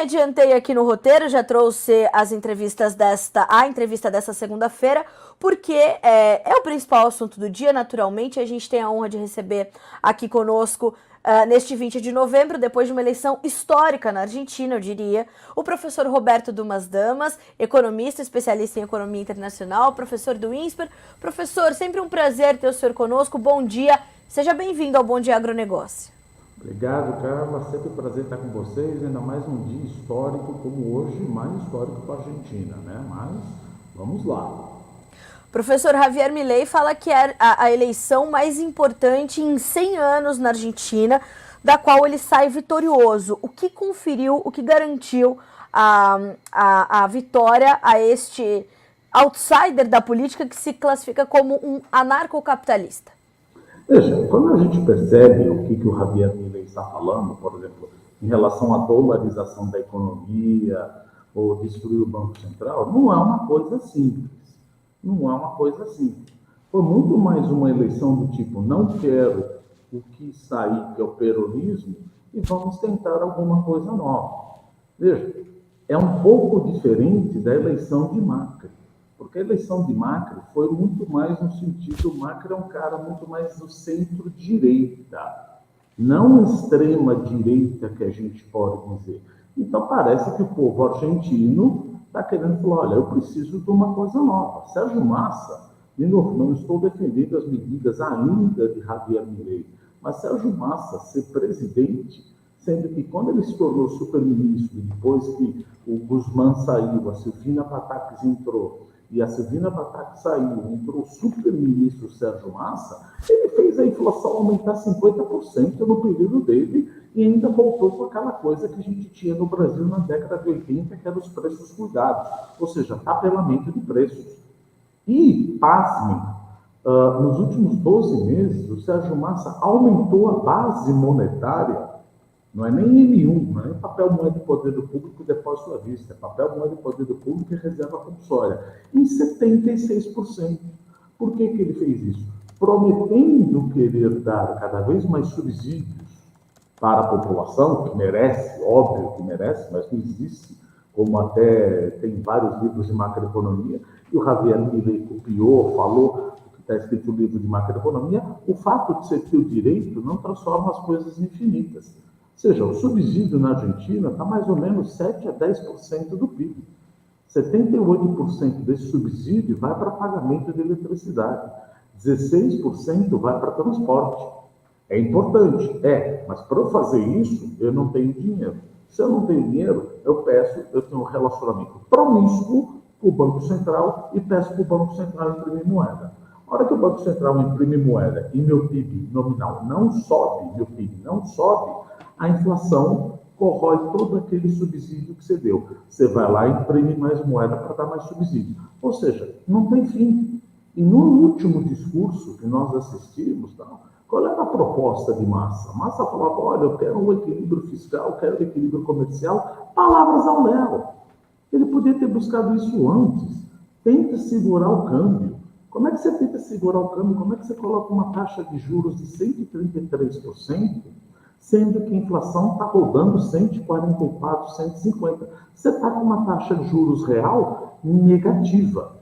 adiantei aqui no roteiro, já trouxe a entrevista desta segunda-feira, porque é o principal assunto do dia, naturalmente. A gente tem a honra de receber aqui conosco, neste 20 de novembro, depois de uma eleição histórica na Argentina, eu diria, o professor Roberto Dumas Damas, economista, especialista em economia internacional, professor do INSPER. Professor, sempre um prazer ter o senhor conosco. Bom dia, seja bem-vindo ao Bom Dia Agronegócio. Obrigado, Carla. Sempre um prazer estar com vocês, ainda mais um dia histórico como hoje, mais histórico para a Argentina, né? Mas vamos lá. Professor Javier Milei fala que é a eleição mais importante em 100 anos na Argentina, da qual ele sai vitorioso. O que conferiu, o que garantiu a vitória a este outsider da política que se classifica como um anarcocapitalista? Veja, quando a gente percebe o que o Javier Milei está falando, por exemplo, em relação à dolarização da economia ou destruir o Banco Central, não é uma coisa simples. Não é uma coisa simples. Foi muito mais uma eleição do tipo, não quero o que está aí, que é o peronismo, e vamos tentar alguma coisa nova. Veja, é um pouco diferente da eleição de Macri. Porque a eleição de Macri foi muito mais no sentido, o Macri é um cara muito mais do centro-direita, não extrema-direita que a gente pode dizer. Então parece que o povo argentino está querendo falar, olha, eu preciso de uma coisa nova. Sérgio Massa, de novo, não estou defendendo as medidas ainda de Javier Milei, mas Sérgio Massa ser presidente, sendo que quando ele se tornou super-ministro, depois que o Guzmán saiu, a Silvina Pataques entrou, e a Silvina Pataques saiu, entrou o super-ministro Sérgio Massa, ele fez a inflação aumentar 50% no período dele e ainda voltou com aquela coisa que a gente tinha no Brasil na década de 80, que era os preços cuidados, ou seja, tabelamento de preços. E, pasmem, nos últimos 12 meses, o Sérgio Massa aumentou a base monetária. Não é nem M1, não é nem papel moeda de poder do público e depósito à vista, é papel moeda de poder do público e reserva compulsória, em 76%. Por que ele fez isso? Prometendo querer dar cada vez mais subsídios para a população, que merece, óbvio que merece, mas não existe, como até tem vários livros de macroeconomia, e o Javier Milei copiou, falou o que está escrito no livro de macroeconomia, o fato de você ter o direito não transforma as coisas em infinitas. Ou seja, o subsídio na Argentina está mais ou menos 7 a 10% do PIB. 78% desse subsídio vai para pagamento de eletricidade. 16% vai para transporte. É importante, mas para eu fazer isso, eu não tenho dinheiro. Se eu não tenho dinheiro, eu tenho um relacionamento promíscuo com o Banco Central e peço para o Banco Central imprimir moeda. A hora que o Banco Central imprime moeda e meu PIB nominal não sobe, a inflação corrói todo aquele subsídio que você deu. Você vai lá e imprime mais moeda para dar mais subsídio. Ou seja, não tem fim. E no último discurso que nós assistimos, qual era a proposta de Massa? Massa falava, olha, eu quero um equilíbrio fiscal, quero um equilíbrio comercial, palavras ao léu. Ele podia ter buscado isso antes. Tenta segurar o câmbio. Como é que você tenta segurar o câmbio? Como é que você coloca uma taxa de juros de 133%, sendo que a inflação está rodando 144, 150? Você está com uma taxa de juros real negativa,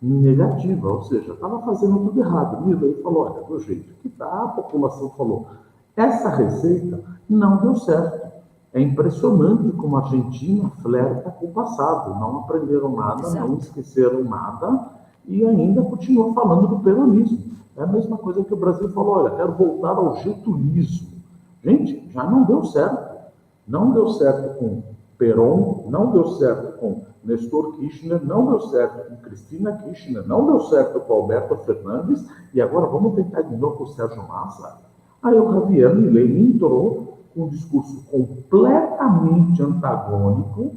ou seja, estava fazendo tudo errado. Milei falou, olha, do jeito que está, a população falou, essa receita não deu certo. É impressionante como a Argentina flerta com o passado, não aprenderam nada, não esqueceram nada e ainda continuam falando do peronismo. É a mesma coisa que o Brasil falou, olha, quero voltar ao getulismo. Gente, já não deu certo. Não deu certo com Perón, não deu certo com Nestor Kirchner, não deu certo com Cristina Kirchner, não deu certo com Alberto Fernandes, e agora vamos tentar de novo com o Sérgio Massa. Aí o Javier Milei entrou com um discurso completamente antagônico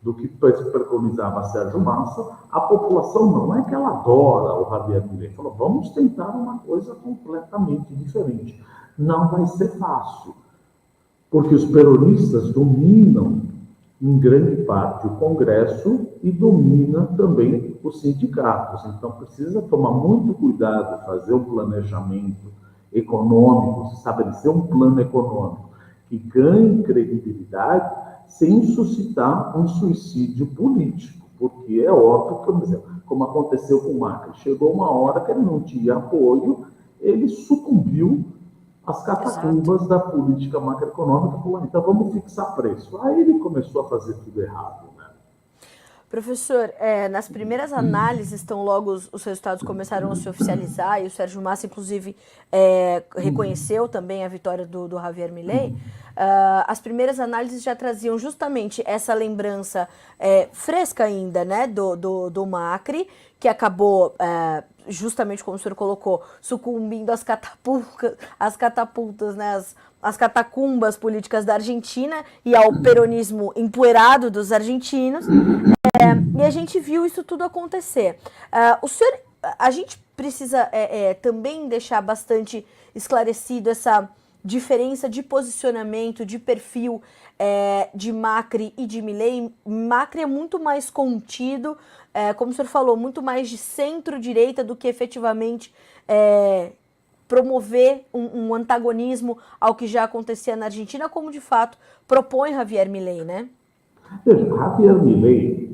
do que preconizava Sérgio Massa. A população não é que ela adora o Javier Milei, falou, vamos tentar uma coisa completamente diferente. Não vai ser fácil, porque os peronistas dominam em grande parte o Congresso e domina também os sindicatos. Então precisa tomar muito cuidado, fazer um planejamento econômico, estabelecer um plano econômico que ganhe credibilidade sem suscitar um suicídio político, porque é óbvio que, por exemplo, como aconteceu com o Macri, chegou uma hora que ele não tinha apoio, ele sucumbiu às catacumbas da política macroeconômica, falou, então vamos fixar preço. Aí ele começou a fazer tudo errado, né? Professor, nas primeiras análises, tão logo os resultados começaram a se oficializar, e o Sérgio Massa, inclusive, reconheceu também a vitória do Javier Milei, as primeiras análises já traziam justamente essa lembrança fresca ainda, né, do Macri, que acabou, justamente como o senhor colocou, sucumbindo às catapultas, né, às catacumbas políticas da Argentina e ao peronismo empoeirado dos argentinos. E a gente viu isso tudo acontecer. A gente precisa também deixar bastante esclarecido essa diferença de posicionamento, de perfil de Macri e de Milei. Macri é muito mais contido, como o senhor falou, muito mais de centro-direita do que efetivamente promover um antagonismo ao que já acontecia na Argentina, como de fato propõe Javier Milei, né? Veja, Javier Milei,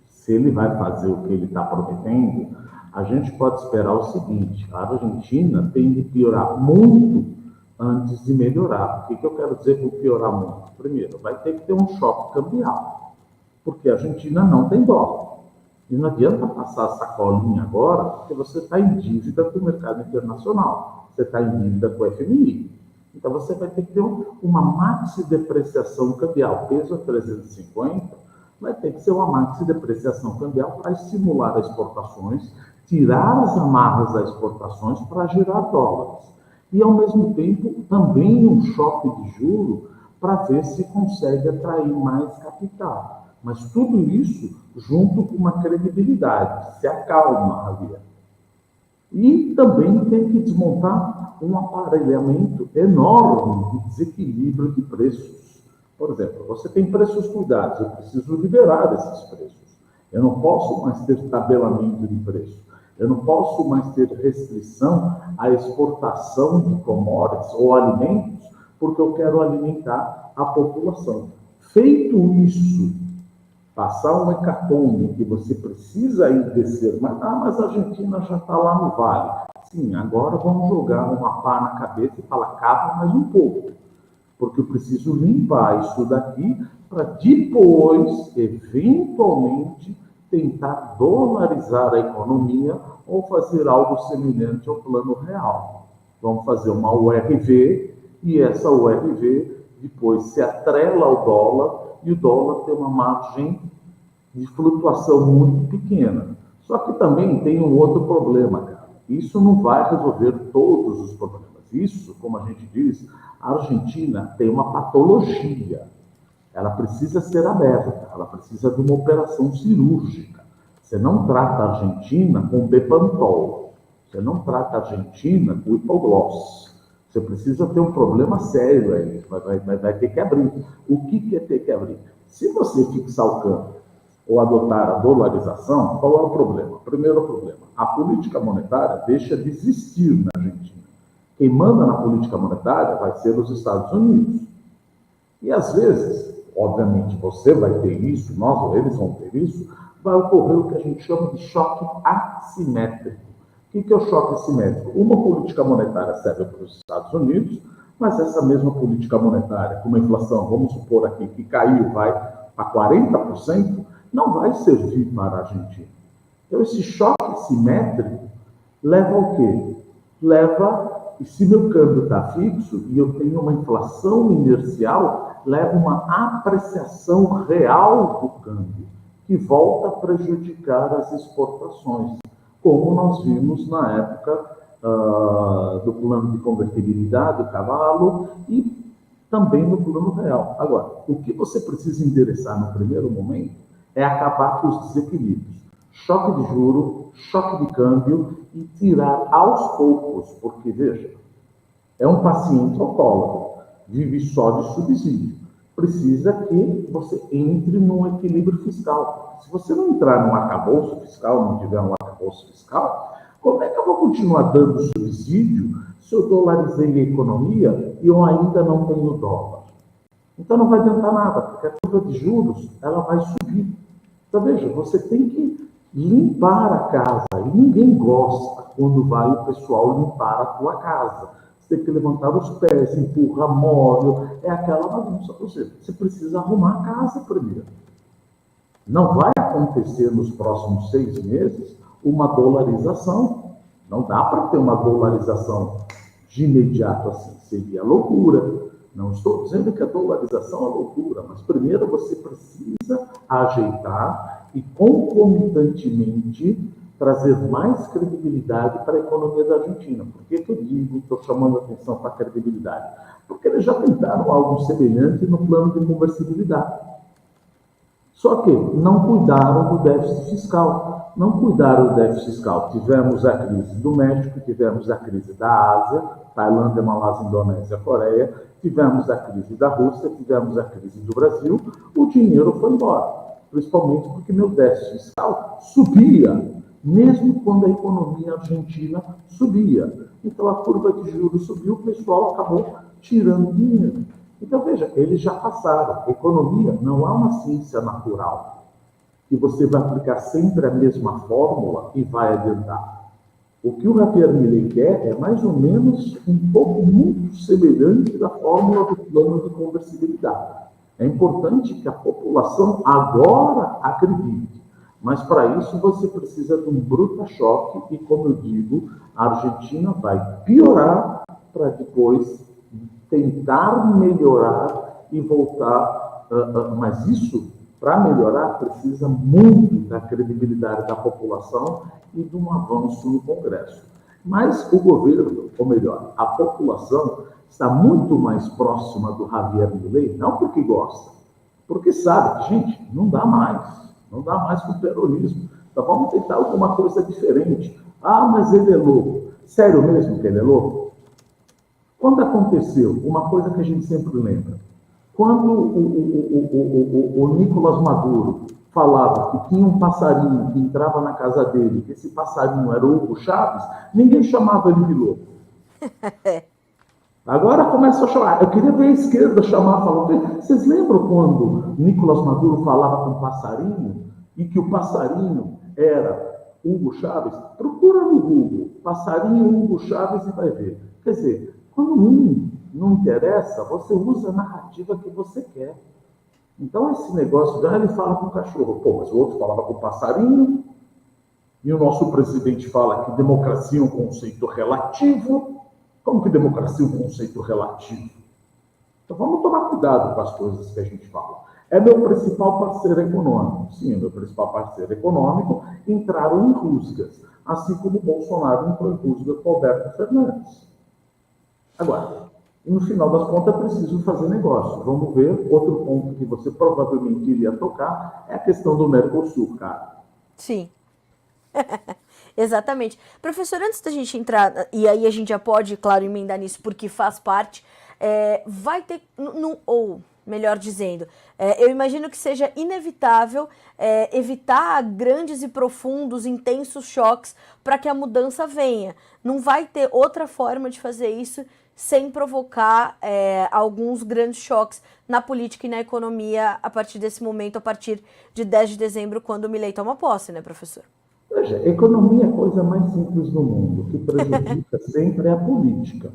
se ele vai fazer o que ele está prometendo, a gente pode esperar o seguinte: a Argentina tem de piorar muito antes de melhorar. O que eu quero dizer com piorar muito? Primeiro, vai ter que ter um choque cambial, porque a Argentina não tem dólar. E não adianta passar a sacolinha agora, porque você está em dívida com o mercado internacional, você está em dívida com o FMI. Então você vai ter que ter uma maxi-depreciação cambial. Peso a 350, vai ter que ser uma maxi-depreciação cambial para estimular as exportações, tirar as amarras das exportações para gerar dólares. E, ao mesmo tempo, também um choque de juro para ver se consegue atrair mais capital. Mas tudo isso junto com uma credibilidade. Se acalma, Javier. E também tem que desmontar um aparelhamento enorme de desequilíbrio de preços. Por exemplo, você tem preços cuidados, eu preciso liberar esses preços. Eu não posso mais ter tabelamento de preço. Eu não posso mais ter restrição à exportação de commodities ou alimentos, porque eu quero alimentar a população. Feito isso, passar um hecatombe que você precisa ir descer, mas a Argentina já está lá no vale. Sim, agora vamos jogar uma pá na cabeça e falar, cava mais um pouco, porque eu preciso limpar isso daqui para depois, eventualmente, tentar dolarizar a economia ou fazer algo semelhante ao Plano Real. Vamos fazer uma URV e essa URV depois se atrela ao dólar e o dólar tem uma margem de flutuação muito pequena. Só que também tem um outro problema, cara. Isso não vai resolver todos os problemas. Isso, como a gente diz, a Argentina tem uma patologia. Ela precisa ser aberta, ela precisa de uma operação cirúrgica. Você não trata a Argentina com Bepantol, você não trata a Argentina com hipogloss. Você precisa ter um problema sério aí, vai ter que abrir. O que é ter que abrir? Se você fixar o câmbio ou adotar a dolarização, qual é o problema? Primeiro problema, a política monetária deixa de existir na Argentina. Quem manda na política monetária vai ser os Estados Unidos. E às vezes, obviamente, você vai ter isso, nós ou eles vão ter isso, vai ocorrer o que a gente chama de choque assimétrico. O que é o choque assimétrico? Uma política monetária serve para os Estados Unidos, mas essa mesma política monetária, com uma inflação, vamos supor aqui, que caiu, vai a 40%, não vai servir para a Argentina. Então, esse choque assimétrico leva ao quê? E se meu câmbio está fixo e eu tenho uma inflação inercial, leva uma apreciação real do câmbio, que volta a prejudicar as exportações, como nós vimos na época do plano de convertibilidade, do cavalo, e também no plano real. Agora, o que você precisa endereçar no primeiro momento é acabar com os desequilíbrios. Choque de juro, choque de câmbio e tirar aos poucos, porque, veja, é um paciente alcoólatra, vive só de subsídio. Precisa que você entre num equilíbrio fiscal. Se você não entrar num arcabouço fiscal, não tiver um arcabouço fiscal, como é que eu vou continuar dando subsídio se eu dolarizei a economia e eu ainda não tenho dólar? Então não vai adiantar nada, porque a curva de juros ela vai subir. Então veja, você tem que limpar a casa. E ninguém gosta quando vai o pessoal limpar a tua casa. Você tem que levantar os pés, empurra móvel, é aquela bagunça. Ou seja, você precisa arrumar a casa primeiro. Não vai acontecer nos próximos 6 meses uma dolarização. Não dá para ter uma dolarização de imediato assim. Seria loucura. Não estou dizendo que a dolarização é loucura, mas primeiro você precisa ajeitar e concomitantemente trazer mais credibilidade para a economia da Argentina. Por que eu digo, estou chamando a atenção para a credibilidade? Porque eles já tentaram algo semelhante no plano de conversibilidade. Só que não cuidaram do déficit fiscal. Não cuidaram do déficit fiscal. Tivemos a crise do México, tivemos a crise da Ásia, Tailândia, Malásia, Indonésia, Coreia, tivemos a crise da Rússia, tivemos a crise do Brasil, o dinheiro foi embora. Principalmente porque meu déficit fiscal subia, mesmo quando a economia argentina subia. Então a curva de juros subiu, o pessoal acabou tirando dinheiro. Então, veja, eles já passaram. Economia não é uma ciência natural, que você vai aplicar sempre a mesma fórmula e vai adiantar. O que o Javier Milei quer é mais ou menos um pouco muito semelhante da fórmula do plano de conversibilidade. É importante que a população agora acredite, mas para isso você precisa de um bruto choque e, como eu digo, a Argentina vai piorar para depois tentar melhorar e voltar, mas isso, para melhorar, precisa muito da credibilidade da população e de um avanço no Congresso. Mas o governo, ou melhor, a população, está muito mais próxima do Javier Milei, não porque gosta, porque sabe que, gente, não dá mais com o peronismo. Então vamos tentar alguma coisa diferente. Ah, mas ele é louco. Sério mesmo que ele é louco? Quando aconteceu, uma coisa que a gente sempre lembra, quando o Nicolás Maduro falava que tinha um passarinho que entrava na casa dele, que esse passarinho era o Hugo Chávez, ninguém chamava ele de louco. Agora começa a chamar. Eu queria ver a esquerda chamar, falando. Vocês lembram quando Nicolás Maduro falava com o passarinho e que o passarinho era Hugo Chávez? Procura no Google, passarinho Hugo Chávez e vai ver. Quer dizer, quando um não interessa, você usa a narrativa que você quer. Então, esse negócio, já ele fala com o cachorro. Pô, mas o outro falava com o passarinho, e o nosso presidente fala que democracia é um conceito relativo. Como que democracia é um conceito relativo? Então, vamos tomar cuidado com as coisas que a gente fala. É meu principal parceiro econômico. Sim, é meu principal parceiro econômico. Entraram em rusgas, assim como o Bolsonaro entrou em rusga com o Alberto Fernandes. Agora, no final das contas, é preciso fazer negócio. Vamos ver, outro ponto que você provavelmente iria tocar é a questão do Mercosul, cara. Sim. Exatamente. Professor, antes da gente entrar, e aí a gente já pode, claro, emendar nisso, porque faz parte, vai ter, ou melhor dizendo, eu imagino que seja inevitável evitar grandes e profundos, intensos choques para que a mudança venha. Não vai ter outra forma de fazer isso sem provocar alguns grandes choques na política e na economia a partir desse momento, a partir de 10 de dezembro, quando o Milei toma posse, né, professor? Veja, economia é a coisa mais simples do mundo. O que prejudica sempre é a política.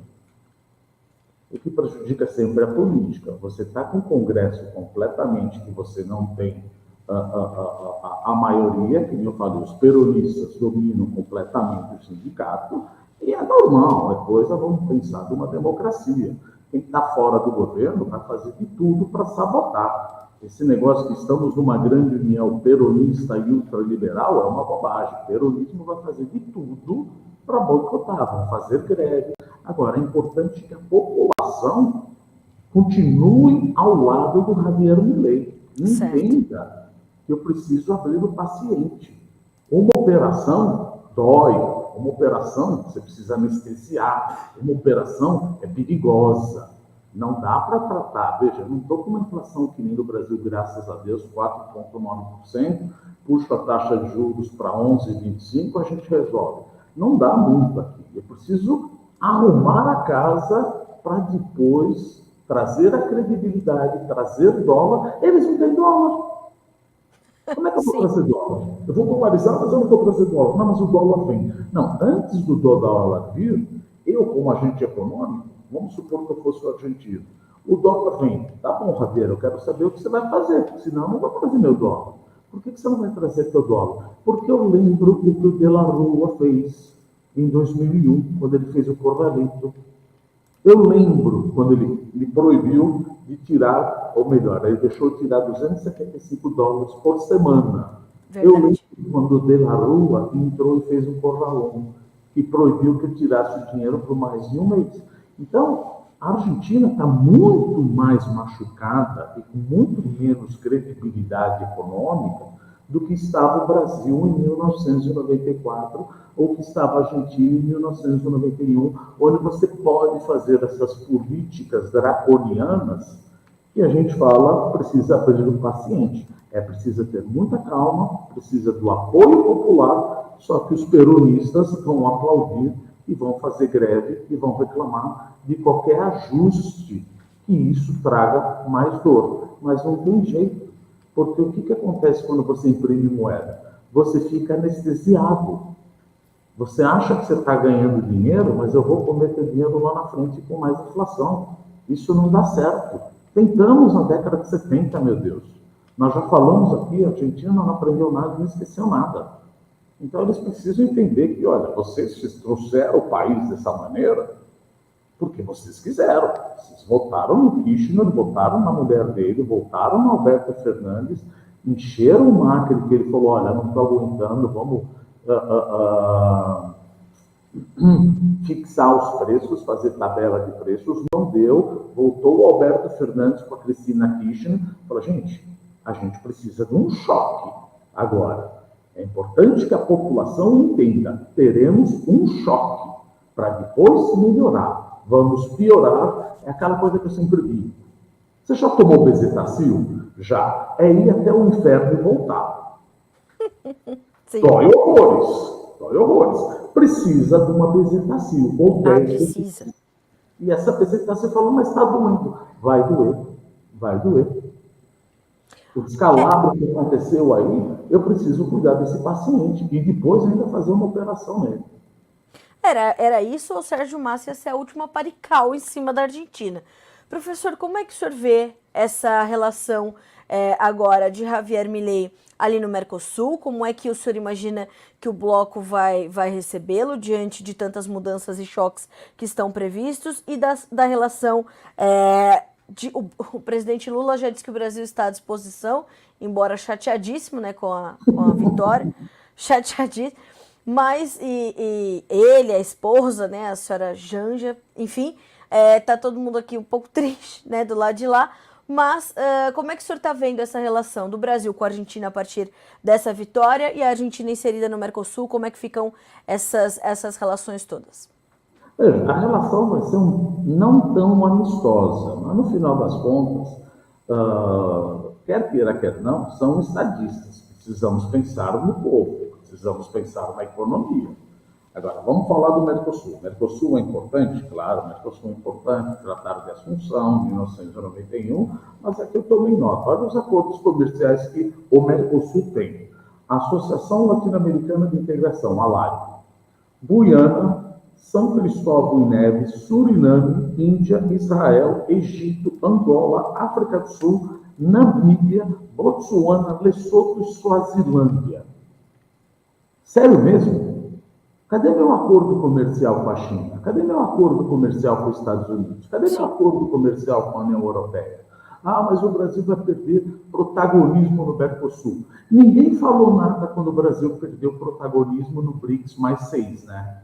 O que prejudica sempre é a política. Você está com o Congresso completamente que você não tem a maioria, que eu falei, os peronistas dominam completamente o sindicato, e é normal, é coisa, vamos pensar, de uma democracia. Quem está fora do governo vai fazer de tudo para sabotar. Esse negócio que estamos numa grande união peronista e ultraliberal é uma bobagem. O peronismo vai fazer de tudo para boicotar, vão fazer greve. Agora, é importante que a população continue ao lado do Javier Milei. Entenda que eu preciso abrir o paciente. Uma operação dói, uma operação você precisa anestesiar, uma operação é perigosa. Não dá para tratar. Veja, não estou com uma inflação que nem no Brasil, graças a Deus, 4,9%, puxa a taxa de juros para 11,25%, a gente resolve. Não dá muito aqui. Eu preciso arrumar a casa para depois trazer a credibilidade, trazer dólar, eles não têm dólar. Como é que eu vou trazer dólar? Eu vou dolarizar, mas eu não vou trazer dólar. Não, mas o dólar vem. Não, antes do dólar vir, eu, como agente econômico, vamos supor que eu fosse o argentino. O dólar vem. Tá bom, Javier, eu quero saber o que você vai fazer, porque senão eu não vou trazer meu dólar. Por que você não vai trazer teu dólar? Porque eu lembro o que o De La Rua fez em 2001, quando ele fez o Corralito. Eu lembro quando ele proibiu de tirar, ou melhor, ele deixou de tirar $275 por semana. Verdade. Eu lembro quando o De La Rua entrou e fez um corralão, que proibiu que eu tirasse o dinheiro por mais de um mês. Então, a Argentina está muito mais machucada e com muito menos credibilidade econômica do que estava o Brasil em 1994 ou que estava a Argentina em 1991, onde você pode fazer essas políticas draconianas que a gente fala precisa aprender do paciente. Precisa ter muita calma, precisa do apoio popular, só que os peronistas vão aplaudir e vão fazer greve e vão reclamar de qualquer ajuste que isso traga mais dor. Mas não tem jeito, porque o que acontece quando você imprime moeda? Você fica anestesiado. Você acha que você está ganhando dinheiro, mas eu vou comer teu dinheiro lá na frente com mais inflação. Isso não dá certo. Tentamos na década de 70, meu Deus. Nós já falamos aqui, a Argentina não aprendeu nada, não esqueceu nada. Então, eles precisam entender que, olha, vocês trouxeram o país dessa maneira porque vocês quiseram. Vocês votaram no Kirchner, votaram na mulher dele, votaram no Alberto Fernandes, encheram o Macri, que ele falou, olha, não estou aguentando, vamos fixar os preços, fazer tabela de preços. Não deu, voltou o Alberto Fernandes com a Cristina Kirchner, falou, gente, a gente precisa de um choque agora. É importante que a população entenda, teremos um choque para depois melhorar. Vamos piorar, é aquela coisa que eu sempre digo. Você já tomou bezetacil? Já. É ir até o inferno e voltar. Sim. Dói horrores. Dói horrores. Precisa de uma bezetacil. Ou precisa. E essa bezetacil falou, mas está doendo. Vai doer. Vai doer. O descalabro que aconteceu aí, eu preciso cuidar desse paciente e depois ainda fazer uma operação nele. Era isso ou o Sérgio Massa ia ser a última parical em cima da Argentina? Professor, como é que o senhor vê essa relação agora de Javier Milei ali no Mercosul? Como é que o senhor imagina que o bloco vai recebê-lo diante de tantas mudanças e choques que estão previstos? E da relação... o presidente Lula já disse que o Brasil está à disposição, embora chateadíssimo, né, com a vitória, chateadíssimo, mas ele, a esposa, né, a senhora Janja, enfim, tá todo mundo aqui um pouco triste, né, do lado de lá, mas como é que o senhor está vendo essa relação do Brasil com a Argentina a partir dessa vitória e a Argentina inserida no Mercosul, como é que ficam essas relações todas? A relação vai ser não tão amistosa, mas no final das contas, quer queira, quer não, são estadistas. Precisamos pensar no povo, precisamos pensar na economia. Agora, vamos falar do Mercosul. O Mercosul é importante? Claro, o Mercosul é importante, Tratado de Assunção, 1991, mas aqui eu tomei nota. Olha os acordos comerciais que o Mercosul tem. A Associação Latino-Americana de Integração, a ALAI, Guiana, São Cristóvão e Neves, Suriname, Índia, Israel, Egito, Angola, África do Sul, Namíbia, Botsuana, Lesoto e Suazilândia. Sério mesmo? Cadê meu acordo comercial com a China? Cadê meu acordo comercial com os Estados Unidos? Cadê meu acordo comercial com a União Europeia? Ah, mas o Brasil vai perder protagonismo no Mercosul. Ninguém falou nada quando o Brasil perdeu protagonismo no BRICS mais 6, né?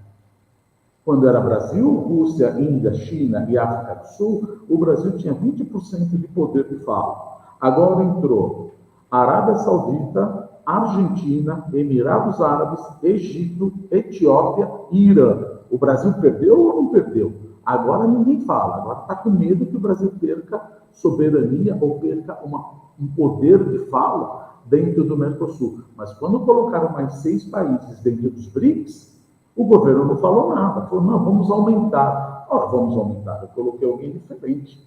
Quando era Brasil, Rússia, Índia, China e África do Sul, o Brasil tinha 20% de poder de fala. Agora entrou Arábia Saudita, Argentina, Emirados Árabes, Egito, Etiópia e Irã. O Brasil perdeu ou não perdeu? Agora ninguém fala. Agora está com medo que o Brasil perca soberania ou perca um poder de fala dentro do Mercosul. Mas quando colocaram mais 6 países dentro dos BRICS, o governo não falou nada. Falou, não, vamos aumentar. Ora, vamos aumentar. Eu coloquei alguém diferente.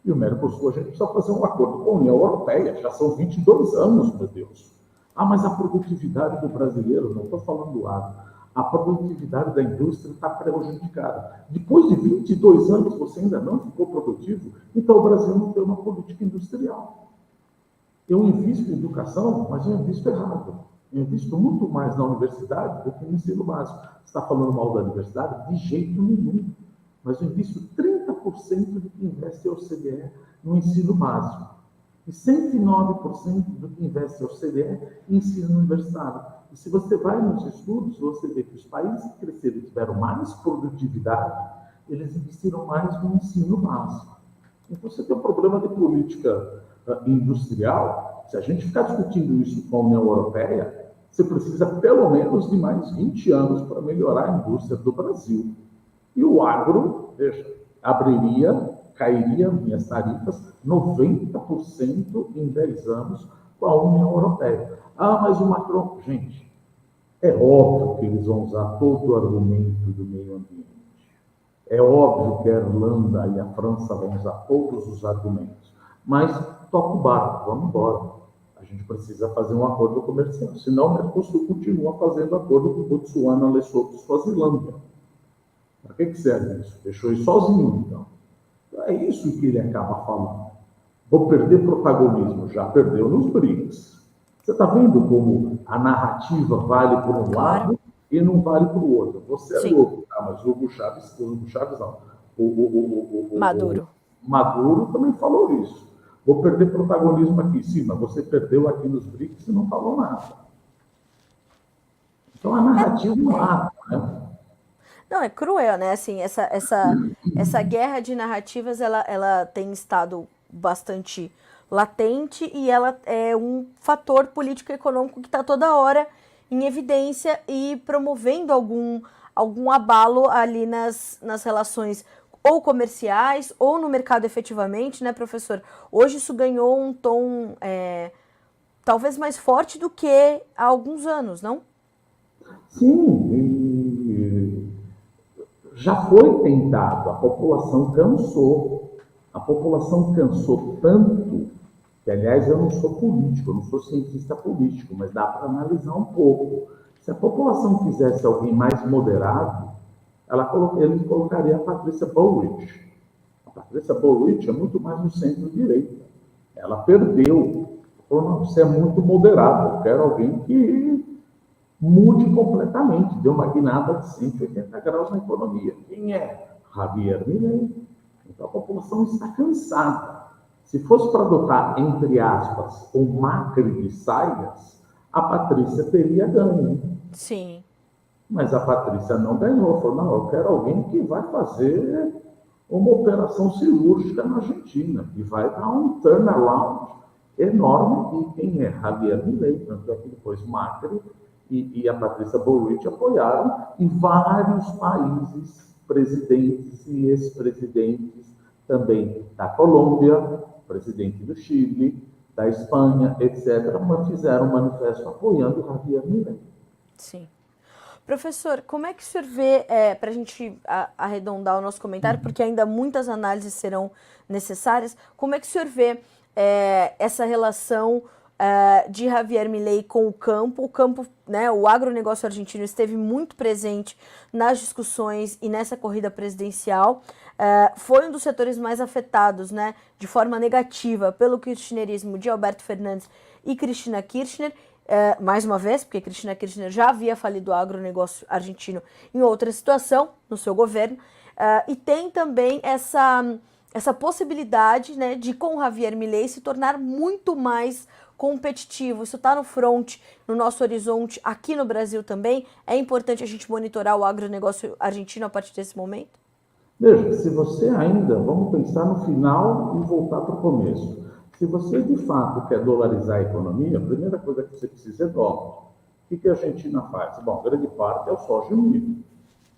E o Mercosul, a gente precisa fazer um acordo com a União Europeia, já são 22 anos, meu Deus. Ah, mas a produtividade do brasileiro, não estou falando do agro, a produtividade da indústria está prejudicada. Depois de 22 anos você ainda não ficou produtivo, então o Brasil não tem uma política industrial. Eu invisto em educação, mas eu invisto errado. Eu invisto muito mais na universidade do que no ensino básico. Você está falando mal da universidade? De jeito nenhum. Mas eu invisto 30% do que investe a OCDE no ensino básico. E 109% do que investe a OCDE em ensino universitário. E se você vai nos estudos, você vê que os países que cresceram e tiveram mais produtividade, eles investiram mais no ensino básico. Então, você tem um problema de política industrial. Se a gente ficar discutindo isso com a União Europeia, você precisa pelo menos de mais 20 anos para melhorar a indústria do Brasil. E o agro, veja, cairia minhas tarifas 90% em 10 anos com a União Europeia. Ah, mas o Macron... Gente, é óbvio que eles vão usar todo o argumento do meio ambiente. É óbvio que a Irlanda e a França vão usar todos os argumentos. Mas toca o barco, vamos embora. A gente precisa fazer um acordo comercial. Senão o Mercosul continua fazendo acordo com Botsuana, Lesotho e Suazilândia. Para que serve isso? Deixou ele sozinho, então. É isso que ele acaba falando. Vou perder protagonismo. Já perdeu nos BRICS. Você está vendo como a narrativa vale por um lado e não vale para o outro. Você é louco, tá? Mas o Hugo Chávez não. Maduro também falou isso. Vou perder protagonismo aqui. Sim, mas você perdeu aqui nos BRICS e não falou nada. Então a narrativa mata, né? Não, é cruel, né? Assim, essa guerra de narrativas, ela tem estado bastante latente e ela é um fator político-econômico que está toda hora em evidência e promovendo algum abalo ali nas relações ou comerciais ou no mercado efetivamente, né, professor? Hoje isso ganhou um tom talvez mais forte do que há alguns anos, não? Sim, já foi tentado, a população cansou. A população cansou tanto que, aliás, eu não sou político, eu não sou cientista político, mas dá para analisar um pouco. Se a população quisesse alguém mais moderado, ele colocaria a Patrícia Bullrich. A Patrícia Bullrich é muito mais no centro-direita. Ela perdeu. Falou, não, você é muito moderado, eu quero alguém que mude completamente, deu uma guinada de 180 graus na economia. Quem é? Javier Milei. Então a população está cansada. Se fosse para adotar, entre aspas, o Macri de saias, a Patrícia teria ganho. Sim. Mas a Patrícia não ganhou. Falou, não, eu quero alguém que vai fazer uma operação cirúrgica na Argentina, que vai dar um turnaround enorme. E quem é? Javier Milei. Tanto é que depois Macri e a Patrícia Bullrich apoiaram, e vários países, presidentes e ex-presidentes, também da Colômbia, presidente do Chile, da Espanha, etc., fizeram um manifesto apoiando Javier Milei. Sim. Professor, como é que o senhor vê, para a gente arredondar o nosso comentário, porque ainda muitas análises serão necessárias, como é que o senhor vê essa relação de Javier Milei com o campo, né, o agronegócio argentino esteve muito presente nas discussões e nessa corrida presidencial, foi um dos setores mais afetados, né, de forma negativa pelo kirchnerismo de Alberto Fernandes e Cristina Kirchner, mais uma vez, porque Cristina Kirchner já havia falido o agronegócio argentino em outra situação, no seu governo, e tem também essa possibilidade, né, de com Javier Milei se tornar muito mais competitivo. Isso está no front, no nosso horizonte, aqui no Brasil também. É importante a gente monitorar o agronegócio argentino a partir desse momento? Veja, se você ainda, vamos pensar no final e voltar para o começo. Se você de fato quer dolarizar a economia, a primeira coisa que você precisa é dólar. O que a Argentina faz? Bom, grande parte é o soja e o milho.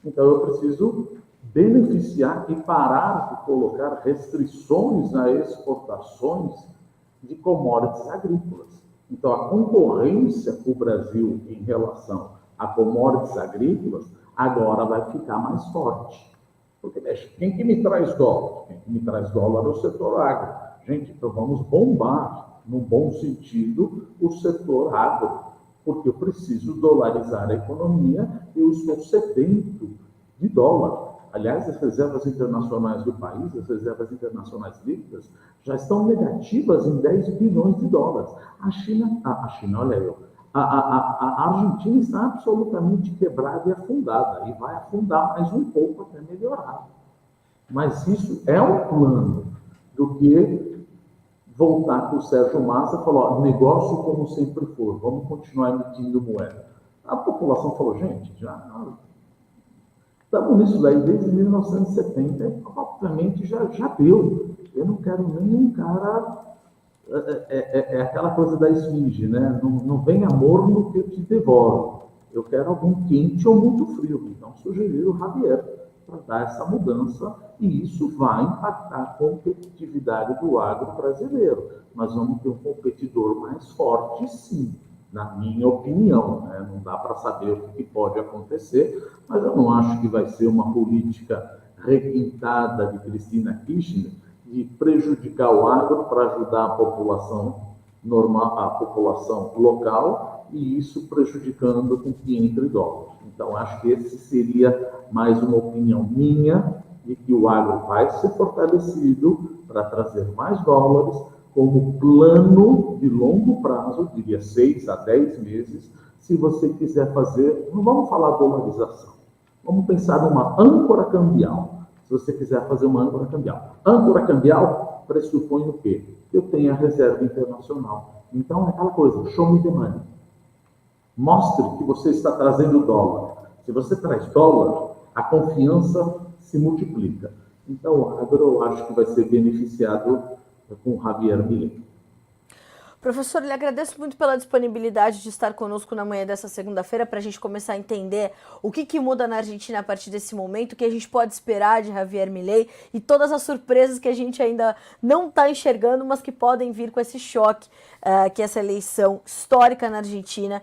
Então eu preciso beneficiar e parar de colocar restrições a exportações de commodities agrícolas. Então, a concorrência para o Brasil em relação a commodities agrícolas agora vai ficar mais forte. Porque, quem que me traz dólar? Quem me traz dólar o setor agro. Gente, então vamos bombar, no bom sentido, o setor agro, porque eu preciso dolarizar a economia, eu estou sedento de dólar. Aliás, as reservas internacionais do país, as reservas internacionais líquidas, já estão negativas em 10 bilhões de dólares. A China, olha eu, a Argentina está absolutamente quebrada e afundada, e vai afundar mais um pouco até melhorar. Mas isso é um plano do que voltar com o Sérgio Massa e falar, ó, negócio como sempre for, vamos continuar emitindo moeda. A população falou, gente, já estamos nisso daí desde 1970, obviamente já deu. Eu não quero nenhum cara... É aquela coisa da esfinge, né? Não vem amor no que eu te devoro. Eu quero algum quente ou muito frio. Então, sugeri o Javier para dar essa mudança, e isso vai impactar a competitividade do agro brasileiro. Nós vamos ter um competidor mais forte, sim, na minha opinião, né? Não dá para saber o que pode acontecer, mas eu não acho que vai ser uma política requintada de Cristina Kirchner de prejudicar o agro para ajudar a população normal, a população local, e isso prejudicando com que entre dólares. Então, acho que esse seria mais uma opinião minha, de que o agro vai ser fortalecido para trazer mais dólares, como plano de longo prazo, diria 6 a 10 meses, se você quiser fazer, não vamos falar dolarização, vamos pensar numa âncora cambial. Se você quiser fazer uma âncora cambial. Âncora cambial pressupõe o quê? Eu tenho a reserva internacional. Então, é aquela coisa, show me the money. Mostre que você está trazendo dólar. Se você traz dólar, a confiança se multiplica. Então, o agro, eu acho que vai ser beneficiado com o Javier Milei. Professor, lhe agradeço muito pela disponibilidade de estar conosco na manhã dessa segunda-feira para a gente começar a entender o que muda na Argentina a partir desse momento, o que a gente pode esperar de Javier Milei e todas as surpresas que a gente ainda não está enxergando, mas que podem vir com esse choque que essa eleição histórica na Argentina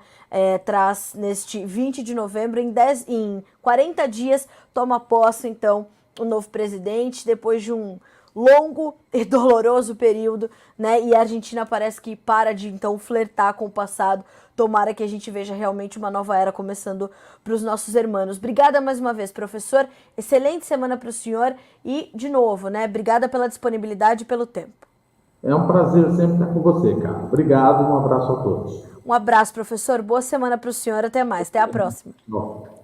traz neste 20 de novembro. Em 40 dias toma posse, então, o novo presidente, depois de um longo e doloroso período, né? E a Argentina parece que para de, então, flertar com o passado. Tomara que a gente veja realmente uma nova era começando para os nossos irmãos. Obrigada mais uma vez, professor. Excelente semana para o senhor e, de novo, né? Obrigada pela disponibilidade e pelo tempo. É um prazer sempre estar com você, cara. Obrigado, um abraço a todos. Um abraço, professor. Boa semana para o senhor. Até mais. Até a próxima. Bom.